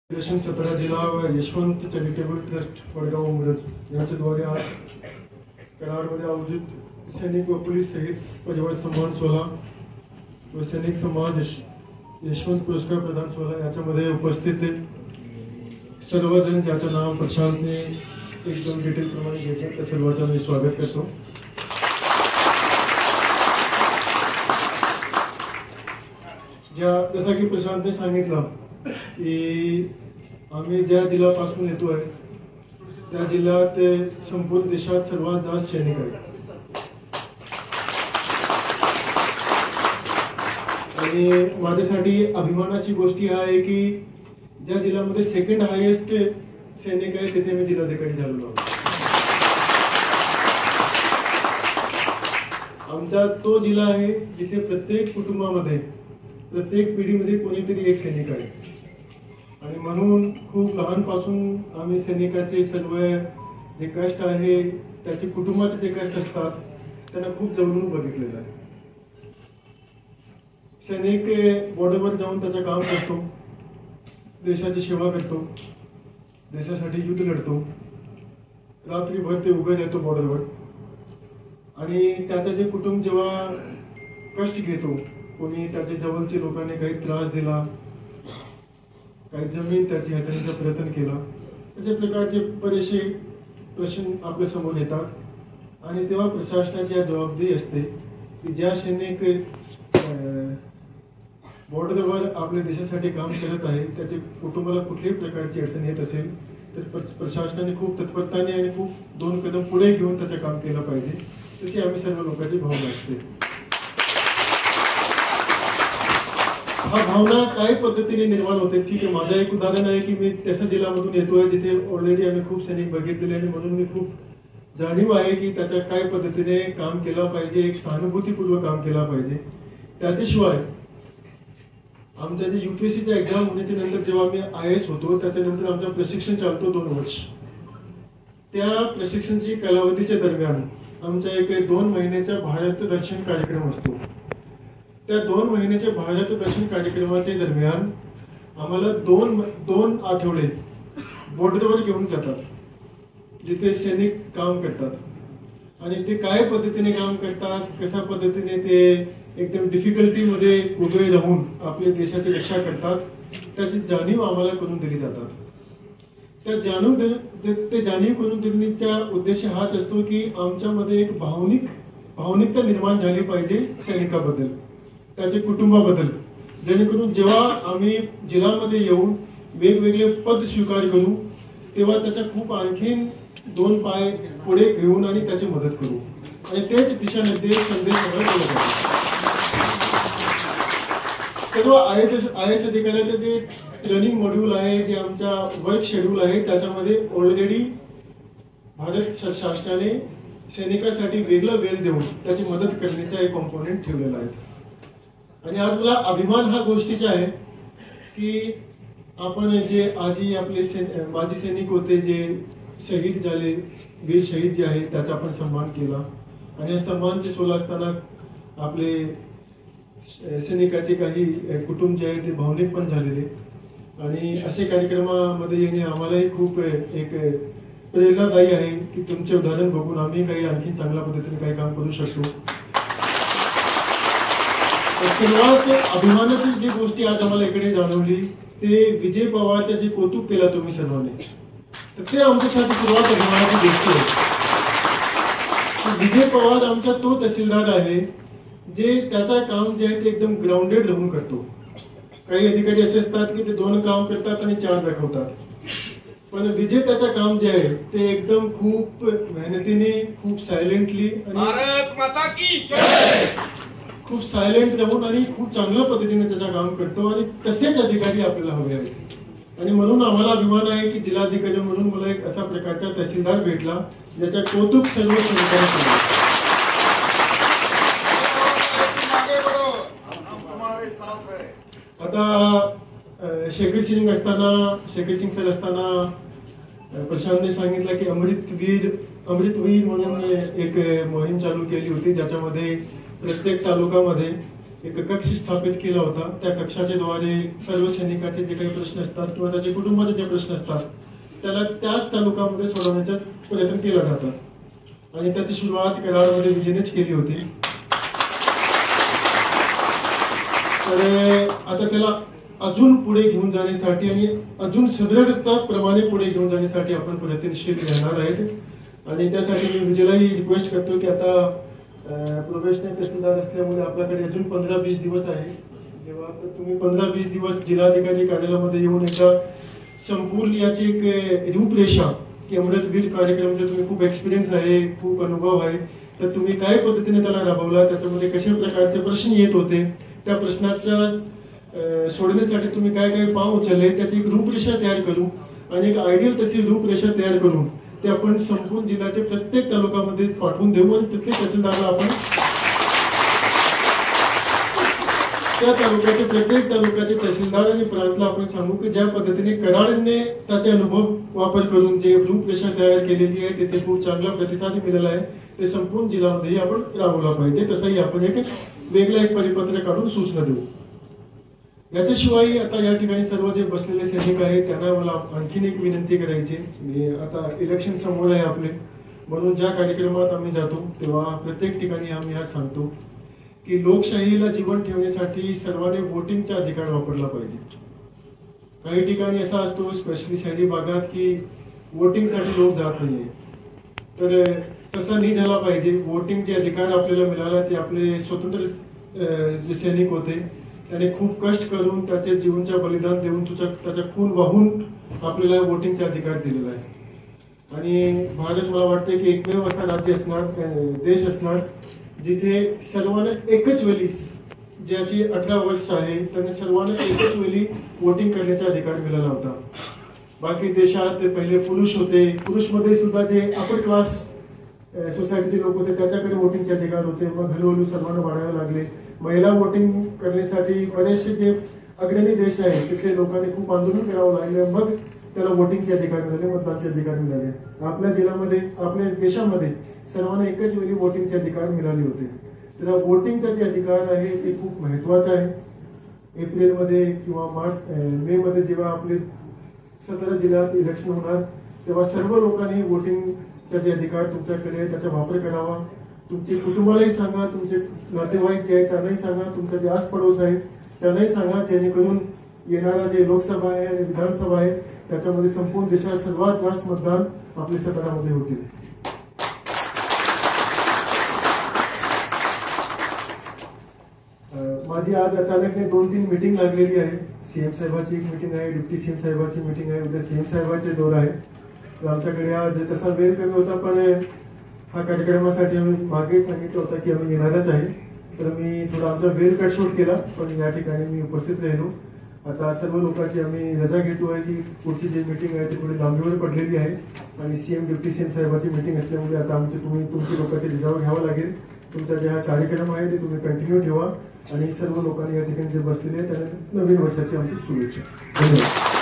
17 जिला व Yashwant charitable trust Vadgaon Umraj यांच्याद्वारे आज कराडमध्ये आयोजित सैनिक व पोलीस शहीद परिवार सन्मान सोहळा व सैनिक समाज यशवंत पुरस्कार प्रदान सोहळा याच्यामध्ये उपस्थित सर्वजण ज्याचं नाव प्रशांतने एकदम डिटेल प्रमाणे घेतलं त्या सर्वांचं मी स्वागत करतो। जैसा की प्रशांतने सांगितलं की आम्ही ज्या जिल्ह्यापासून येतोय त्या जिल्ह्यात संपूर्ण देशात सर्वात जास्त सैनिक आहेत आणि माझ्यासाठी अभिमानाची गोष्ट आहे की ज्या जिल्ह्यामध्ये सेकंड हायेस्ट सैनिक आहे तिथे मी जिल्हाधिकारी झालेलो आहे। आमचा तो जिल्हा आहे जिथे प्रत्येक कुटुंबामध्ये प्रत्येक पिढीमध्ये कोणीतरी एक सैनिक आहे आणि म्हणून खूप लहानपासून आम्ही सैनिकाचे सर्व जे कष्ट आहे त्याचे कुटुंबाचे जे कष्ट असतात त्यांना खूप जवळून बघितलेलं आहे। सैनिक बॉर्डरवर जाऊन त्याचं काम करतो, देशाची सेवा करतो, देशासाठी युद्ध लढतो, रात्रीभर ते उभे राहतो बॉर्डरवर आणि त्याचं जे कुटुंब जेव्हा कष्ट घेतो, कोणी त्याच्या जवळच्या लोकांनी काही त्रास दिला, काही जमीन त्याची हाताळण्याचा प्रयत्न केला, अशा प्रकारचे बरेचसे प्रश्न आपल्या समोर येतात आणि तेव्हा प्रशासनाची जबाबदारी असते की ज्या सैनिक बॉर्डरवर आपल्या देशासाठी काम करत आहे त्याच्या कुटुंबाला कुठल्याही प्रकारची अडचण येत असेल तर प्रशासनाने खूप तत्परतेने आणि खूप दोन कदम पुढे घेऊन त्याचं काम केलं पाहिजे, तशी आम्ही सर्व लोकांची भावना असते। हा भावना काय पद्धतीने निर्माण होते, ठीक आहे, माझं एक उदाहरण आहे की मी त्याच्या जिल्ह्यामधून येतोय जिथे ऑलरेडी आम्ही खूप सैनिक बघितलेले आणि म्हणून मी खूप जाणीव आहे की त्याच्या काय पद्धतीने काम केलं पाहिजे, एक सहानुभूतीपूर्वक काम केलं पाहिजे। त्याच्याशिवाय आमच्या जे UPSCच्या एक्झाम होण्याच्या नंतर जेव्हा मी IAS होतो त्याच्यानंतर आमचं प्रशिक्षण चालतो 2 वर्ष। त्या प्रशिक्षणाची कालावधीच्या दरम्यान आमचा एक 2 महिन्याचा भारत दर्शन कार्यक्रम असतो। त्या 2 महिन्याच्या भारत दर्शन कार्यक्रमाच्या दरम्यान आम्हाला 2 आठवडे बॉर्डरवर घेऊन जातात जिथे सैनिक काम करतात आणि ते काय पद्धतीने काम करतात, कशा पद्धतीने ते एकदम डिफिकल्टी मध्ये उभे राहून आपल्या देशाची रक्षा करतात त्याची जाणीव आम्हाला करून दिली जातात। त्या जाणीव करून देण्याचा उद्देश हाच असतो की आमच्यामध्ये एक भावनिकता निर्माण झाली पाहिजे सैनिकाबद्दल, त्याच्या कुटुंबाबद्दल, जेणेकरून जेव्हा आम्ही जिल्ह्यामध्ये येऊन वेगवेगळे पद स्वीकार करू तेव्हा त्याचा खूप आणखीन 2 पाय पुढे घेऊन आणि त्याची मदत करू आणि तेच दिशानिर्देश संदेश सर्व IAS अधिकाऱ्याचे जे ट्रेनिंग मॉड्यूल आहे, जे आमचा वर्क शेड्यूल आहे त्याच्यामध्ये ऑलरेडी भारत शासनाने सैनिकांसाठी वेगळा वेळ देऊन त्याची मदत करण्याचा एक कॉम्पोनेंट ठेवलेला आहे। आणि आज मला अभिमान हा गोष्टीचा आहे की आपण जे आजी आपले माजी सैनिक होते जे शहीद झाले, वीर शहीद जे आहे त्याचा आपण सन्मान केला आणि या सन्मानचे सोहळा असताना आपले सैनिकाचे काही कुटुंब जे आहे ते भावनिक पण झालेले आणि असे कार्यक्रमामध्ये येणे आम्हालाही खूप एक प्रेरणादायी आहे की तुमचे उदाहरण बघून आम्ही काही आणखी चांगल्या पद्धतीने काही काम करू शकतो। सर्वात अभिमानाची जी गोष्टी आज आम्हाला इकडे जाणवली ते विजय पवारचं जे कौतुक केलं तुम्ही सर्वांनी, तर ते आमच्यासाठी सर्वात अभिमानाची गोष्ट आहे। विजय पवार आमचा तो तहसीलदार आहे जे त्याचं काम जे आहे ते एकदम ग्राउंडेड राहून करतो। काही अधिकारी असे असतात की ते 2 काम करतात आणि 4 दाखवतात, पण विजय त्याचं काम जे आहे ते एकदम खूप मेहनतीने, खूप सायलेंटली खूप सायलेंट राहून आणि खूप चांगल्या पद्धतीने त्याचं काम करतो आणि तसेच अधिकारी आपल्याला हवे आहेत। आणि म्हणून आम्हाला अभिमान आहे की जिल्हाधिकारी म्हणून मला एक अशा प्रकारचा तहसीलदार भेटला ज्याचा कौतुक सर्व सैनिकांनी केलं। आता शेखर सिंग सर असताना प्रशांतने सांगितलं की अमृतवीर म्हणून एक मोहीम चालू केली होती ज्याच्यामध्ये प्रत्येक तालुक्यामध्ये एक कक्ष स्थापित केला होता. त्या कक्षाच्या द्वारे सर्व सैनिकाचे जे काही प्रश्न असतात किंवा त्याच्या कुटुंबाचे जे प्रश्न असतात त्याला त्याच तालुक्यामध्ये सोडवण्याचा प्रयत्न केला जातात आणि त्याची सुरुवात कराडमध्ये विजयनेच केली होती. तर आता त्याला अजून पुढे घेऊन जाण्यासाठी आणि अजून सदृढताप्रमाणे पुढे घेऊन जाण्यासाठी आपण प्रयत्नशील राहणार आहेत. आणि त्यासाठी मी विजयलाही रिक्वेस्ट करतो की आता प्रोबेशनरी तहसीलदार असल्यामुळे आपल्याकडे अजून 15-20 दिवस आहे. जेव्हा तुम्ही 15-20 दिवस जिल्हाधिकारी कार्यालयामध्ये येऊन एकदा संपूर्ण याची एक रूपरेषा की अमृतवीर कार्यक्रमाचा तुम्ही खूप एक्सपिरियन्स आहे, खूप अनुभव आहे, तर तुम्ही काय पद्धतीने त्याला राबवला, त्याच्यामध्ये कशा प्रकारचे प्रश्न येत होते, त्या प्रश्नाच्या सोडण्यासाठी तुम्ही काय काय पाव उचलले, त्याची एक रूपरेषा तयार करू आणि एक आयडियल तशी रूपरेषा तयार करून ते आपण संपूर्ण जिल्ह्याच्या प्रत्येक तालुक्यामध्ये पाठवून देऊ आणि तिथले तहसीलदारला आपण त्या तालुक्याचे प्रत्येक तालुक्याचे तहसीलदार आणि प्रांतला आपण सांगू की ज्या पद्धतीने कराडने त्याचे अनुभव वापर करून जे रूपरेषा तयार केलेली आहे तिथे खूप चांगला प्रतिसाद मिळाला आहे, ते संपूर्ण जिल्ह्यामध्ये आपण राबवला पाहिजे. तसंही आपण एक वेगळा एक परिपत्र काढून सूचना देऊ. याच्याशिवाय आता या ठिकाणी सर्व जे बसलेले सैनिक आहेत त्यांना मला आणखीन एक विनंती करायची. मी आता इलेक्शन समोर आहे आपले, म्हणून ज्या कार्यक्रमात आम्ही जातो तेव्हा प्रत्येक ठिकाणी आम्ही हा सांगतो की लोकशाहीला जीवन ठेवण्यासाठी सर्वांनी वोटिंगचा अधिकार वापरला पाहिजे. काही ठिकाणी असा असतो स्पेशली शहरी भागात की वोटिंगसाठी लोक जात नाहीये, तर तसा नाही झाला पाहिजे. वोटिंगचे अधिकार आपल्याला मिळाला ते आपले स्वतंत्र जे सैनिक होते त्याने खूप कष्ट करून त्याचे जीवनच्या बलिदान देऊन त्याचा खून वाहून आपल्याला वोटिंगचा अधिकार दिलेला आहे. आणि भारत मला वाटतं की एकमेव असा राज्य असणार, देश असणार जिथे सर्वांना एकच वेळी, ज्याची 18 वर्ष आहे त्यांना सर्वांना एकच वेळी वोटिंग करण्याचा अधिकार मिळाला होता. बाकी देशात पहिले पुरुष होते, पुरुषमध्ये सुद्धा जे अपर क्लास सोसायटीचे लोक होते त्याच्याकडे वोटिंगचे अधिकार होते. मग हळूहळू सर्वांना वाढावे लागले. महिला वोटिंग करण्यासाठी बरेचसे जे अग्रणी देश आहेत तिथले लोकांनी खूप आंदोलन करावं लागले, मग त्याला वोटिंगचे अधिकार मिळाले, मतदानाचे अधिकार मिळाले. आपल्या जिल्ह्यामध्ये, आपल्या देशामध्ये सर्वांना एकच वेळी वोटिंगचे अधिकार मिळाले होते. तर वोटिंगचा जे अधिकार आहे ते खूप महत्वाचा आहे. एप्रिलमध्ये किंवा मे मध्ये जेव्हा आपले 17 जिल्ह्यात इलेक्शन होणार तेव्हा सर्व लोकांनी वोटिंगचा जे अधिकार तुमच्याकडे त्याचा वापर करावा. तुमच्या कुटुंबालाही सांगा, तुमचे नातेवाईक जे आहेत त्यांनाही सांगा, तुमचा जे आसपडोस आहे त्यांनाही सांगा, जेणेकरून येणारा जे लोकसभा आहे आणि विधानसभा आहे त्याच्यामध्ये संपूर्ण देशात सर्वात जास्त मतदान आपल्या साताऱ्यामध्ये होतील. माझी आज अचानक 2-3 मीटिंग लागलेली आहे. सीएम साहेबांची एक मीटिंग आहे, डिप्टी सीएम साहेबांची मीटिंग आहे, उद्या सीएम साहेबांचे दौरा आहे. तर आमच्याकडे आज तसा वेळ कमी होता, पण हा कार्यक्रमासाठी आम्ही मागे सांगितलं होतं की आम्ही येणारच आहे, तर मी थोडा आमचा वेळ कटशॉट केला, पण या ठिकाणी मी उपस्थित राहिलो. आता सर्व लोकांची आम्ही रजा घेतो आहे की पुढची जी मीटिंग आहे ती थोडी लांबीवर पडलेली आहे आणि सीएम डिप्टी सीएम साहेबांची मीटिंग असल्यामुळे आता तुमची लोकांची रजावर घ्यावं लागेल. तुमचा जे हा कार्यक्रम आहे ते तुम्ही कंटिन्यू ठेवा आणि सर्व लोकांनी या ठिकाणी जे बसलेले आहेत त्यांना नवीन वर्षाची आमची शुभेच्छा. धन्यवाद.